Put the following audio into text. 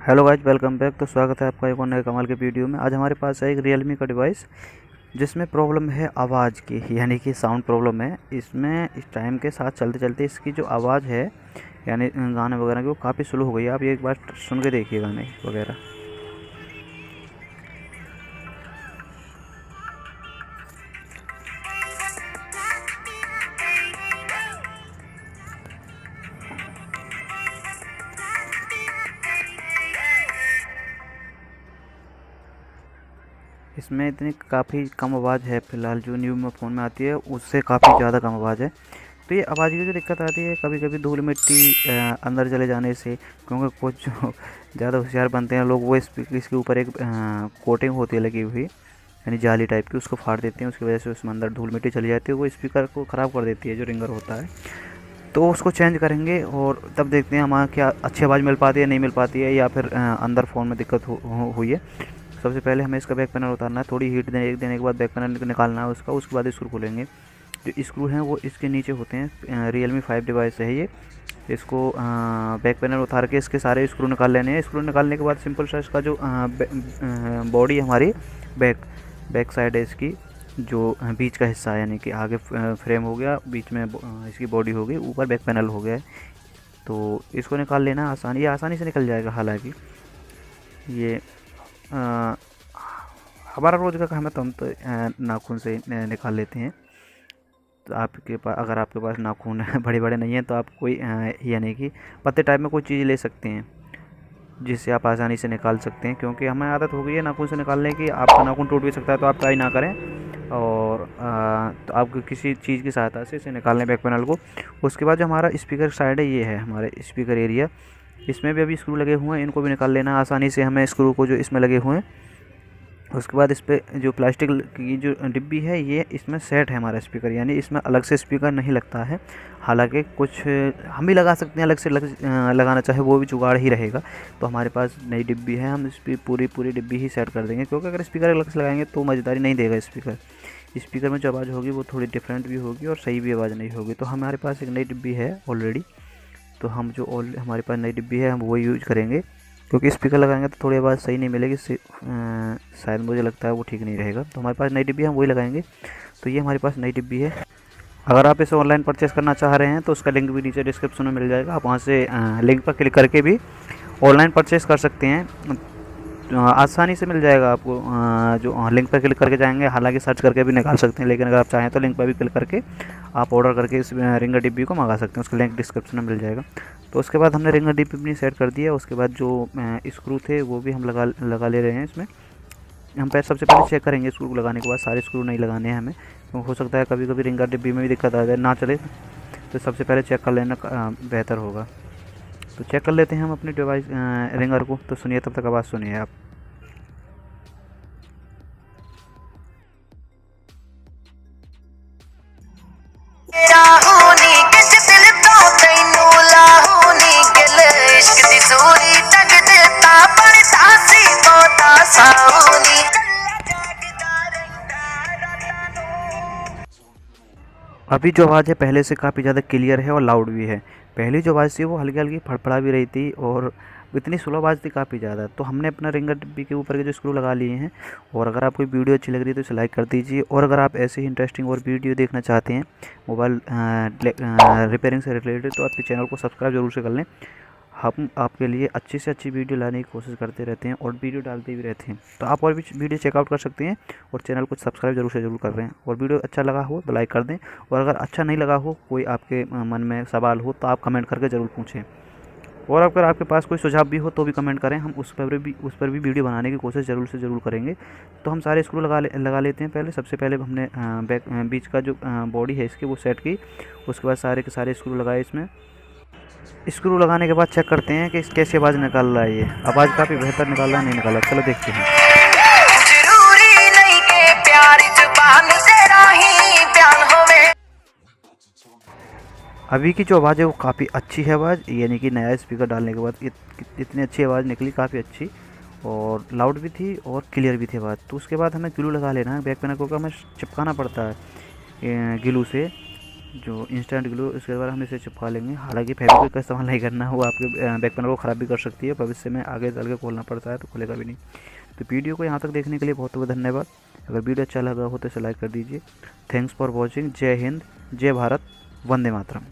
Hello guys, welcome back. तो स्वागत है आपका एक और नए कमाल के वीडियो में। आज हमारे पास है एक रियलमी का डिवाइस जिसमें प्रॉब्लम है आवाज़ की, यानी कि साउंड प्रॉब्लम है। इसमें इस टाइम के साथ चलते चलते इसकी जो आवाज़ है यानी गाने वगैरह की, वो काफ़ी स्लो हो गई है। आप ये एक बार सुन के देखिए गाने वगैरह। इसमें इतनी काफ़ी कम आवाज़ है फ़िलहाल, जो न्यू में फ़ोन में आती है उससे काफ़ी ज़्यादा कम आवाज़ है। तो ये आवाज़ की जो दिक्कत आती है, कभी कभी धूल मिट्टी अंदर चले जाने से, क्योंकि कुछ जो ज़्यादा होशियार बनते हैं लोग, वो इसके ऊपर एक कोटिंग होती है लगी हुई, यानी जाली टाइप की, उसको फाड़ देते हैं। उसकी वजह से उसमें अंदर धूल मिट्टी चली जाती है, वो स्पीकर को ख़राब कर देती है, जो रिंगर होता है। तो उसको चेंज करेंगे और तब देखते हैं हमारा क्या अच्छी आवाज़ मिल पाती है, नहीं मिल पाती है, या फिर अंदर फ़ोन में दिक्कत हुई है। सबसे पहले हमें इसका बैक पैनल उतारना है। थोड़ी हीट देने के बाद बैक पैनल निकालना है उसका। उसके बाद स्क्रू खोलेंगे। जो स्क्रू हैं वो इसके नीचे होते हैं। रियलमी 5 डिवाइस है ये। इसको बैक पैनल उतार के इसके सारे स्क्रू निकाल लेने हैं। स्क्रू निकालने के बाद सिंपल सा इसका जो बॉडी हमारी बैक बैक साइड है इसकी, जो बीच का हिस्सा है, यानी कि आगे फ्रेम हो गया, बीच में इसकी बॉडी हो गई, ऊपर बैक पैनल हो गया है। तो इसको निकाल लेना ये आसानी से निकल जाएगा। हालांकि ये अ, हमारा रोज़ का काम है, तो हम तो नाखून से निकाल लेते हैं। तो आपके पास, अगर आपके पास नाखून बड़े बड़े नहीं हैं, तो आप कोई यानी कि पत्ते टाइप में कोई चीज़ ले सकते हैं जिससे आप आसानी से निकाल सकते हैं। क्योंकि हमें आदत हो गई है नाखून से निकालने की। आपका नाखून टूट भी सकता है, तो आप ट्राई ना करें। और तो आप किसी चीज़ की सहायता से इसे निकाल लें बैक पैनल को। उसके बाद जो हमारा स्पीकर साइड है, ये है हमारे स्पीकर एरिया। इसमें भी अभी स्क्रू लगे हुए हैं, इनको भी निकाल लेना आसानी से हमें, स्क्रू को जो इसमें लगे हुए हैं। उसके बाद इस पर जो प्लास्टिक की जो डिब्बी है, ये इसमें सेट है हमारा स्पीकर, यानी इसमें अलग से स्पीकर नहीं लगता है। हालांकि कुछ हम भी लगा सकते हैं, अलग से लगाना चाहे वो भी जुगाड़ ही रहेगा। तो हमारे पास नई डिब्बी है, हम इस पर पूरी डिब्बी ही सेट कर देंगे। क्योंकि अगर स्पीकर अलग से लगाएंगे तो मज़ेदारी नहीं देगा स्पीकर। स्पीकर में जो आवाज़ होगी वो थोड़ी डिफरेंट भी होगी और सही भी आवाज़ नहीं होगी। तो हमारे पास एक नई डिब्बी है ऑलरेडी। तो हम जो हमारे पास नई डिब्बी है, हम वो यूज करेंगे। क्योंकि स्पीकर लगाएंगे तो थोड़ी आवाज़ सही नहीं मिलेगी, शायद मुझे लगता है वो ठीक नहीं रहेगा। तो हमारे पास नई डिब्बी है, हम वही लगाएंगे। तो ये हमारे पास नई डिब्बी है। अगर आप इसे ऑनलाइन परचेज़ करना चाह रहे हैं तो उसका लिंक भी नीचे डिस्क्रिप्शन में मिल जाएगा। आप वहाँ से लिंक पर क्लिक करके भी ऑनलाइन परचेज़ कर सकते हैं। आसानी से मिल जाएगा आपको। जो लिंक पर क्लिक करके जाएंगे, हालांकि सर्च करके भी निकाल सकते हैं, लेकिन अगर आप चाहें तो लिंक पर भी क्लिक करके आप ऑर्डर करके इस रिंगर डिब्बी को मंगा सकते हैं। उसका लिंक डिस्क्रिप्शन में मिल जाएगा। तो उसके बाद हमने रिंगर डिब्बी अपनी सेट कर दिया। उसके बाद जो स्क्रू थे वो भी हम लगा ले रहे हैं इसमें। हम सबसे पहले चेक करेंगे स्क्रू लगाने के बाद, सारे स्क्रू नहीं लगाने हैं हमें, क्योंकि हो सकता है कभी कभी रिंगर डिब्बी में भी दिक्कत आ जाए, ना चले। तो सबसे पहले चेक कर लेना बेहतर होगा। तो चेक कर लेते हैं हम अपने डिवाइस रिंगर को। तो सुनिए, तब तक आवाज़ सुनिए आप। अभी जो आवाज़ है पहले से काफ़ी ज़्यादा क्लियर है और लाउड भी है। पहली जो आवाज़ थी वो हल्की हल्की फड़फड़ा भी रही थी, और इतनी स्लो आवाज़ थी काफ़ी ज़्यादा। तो हमने अपना रिंगर डिब्बी के ऊपर के जो स्क्रू लगा लिए हैं। और अगर आपको वीडियो अच्छी लग रही है तो इसे लाइक कर दीजिए। और अगर आप ऐसे ही इंटरेस्टिंग और वीडियो देखना चाहते हैं मोबाइल रिपेयरिंग से रिलेटेड, तो आपके चैनल को सब्सक्राइब जरूर से कर लें। हम आपके लिए अच्छी से अच्छी वीडियो लाने की कोशिश करते रहते हैं और वीडियो डालते भी रहते हैं। तो आप और भी वीडियो चेकआउट कर सकते हैं, और चैनल को सब्सक्राइब जरूर से जरूर कर रहे हैं। और वीडियो अच्छा लगा हो तो लाइक कर दें, और अगर अच्छा नहीं लगा हो, कोई आपके मन में सवाल हो, तो आप कमेंट करके ज़रूर पूछें। और अगर आपके पास कोई सुझाव भी हो तो भी कमेंट करें, हम उस पर भी वीडियो बनाने की कोशिश ज़रूर से ज़रूर करेंगे। तो हम सारे स्क्रू लगा लेते हैं पहले। सबसे पहले हमने बीच का जो बॉडी है इसकी, वो सेट की। उसके बाद सारे के सारे स्क्रू लगाए इसमें। स्क्रू लगाने के बाद चेक करते हैं कि कैसी आवाज़ निकाल रहा है। ये आवाज़ काफ़ी बेहतर निकाल रहा है, नहीं निकाल रहा, चलो देखते हैं। अभी की जो आवाज़ है वो काफ़ी अच्छी है आवाज़, यानी कि नया स्पीकर डालने के बाद इतनी अच्छी आवाज़ निकली, काफ़ी अच्छी। और लाउड भी थी और क्लियर भी थी आवाज़। तो उसके बाद हमें ग्लू लगा लेना है। बैक पैनल को हमें चिपकाना पड़ता है ग्लू से। जो इंस्टेंट ग्लू, इसके बाद हम इसे चिपका लेंगे। हालांकि फेविक्विक का इस्तेमाल नहीं करना है, वो आपके बैक पैनल को ख़राब भी कर सकती है, भविष्य में आगे चल के खोलना पड़ता है तो खुलेगा भी नहीं। तो वीडियो को यहाँ तक देखने के लिए बहुत बहुत धन्यवाद। अगर वीडियो अच्छा लगा हो तो इसे लाइक कर दीजिए। Thanks for watching. जय हिंद, जय भारत, वंदे मातरम।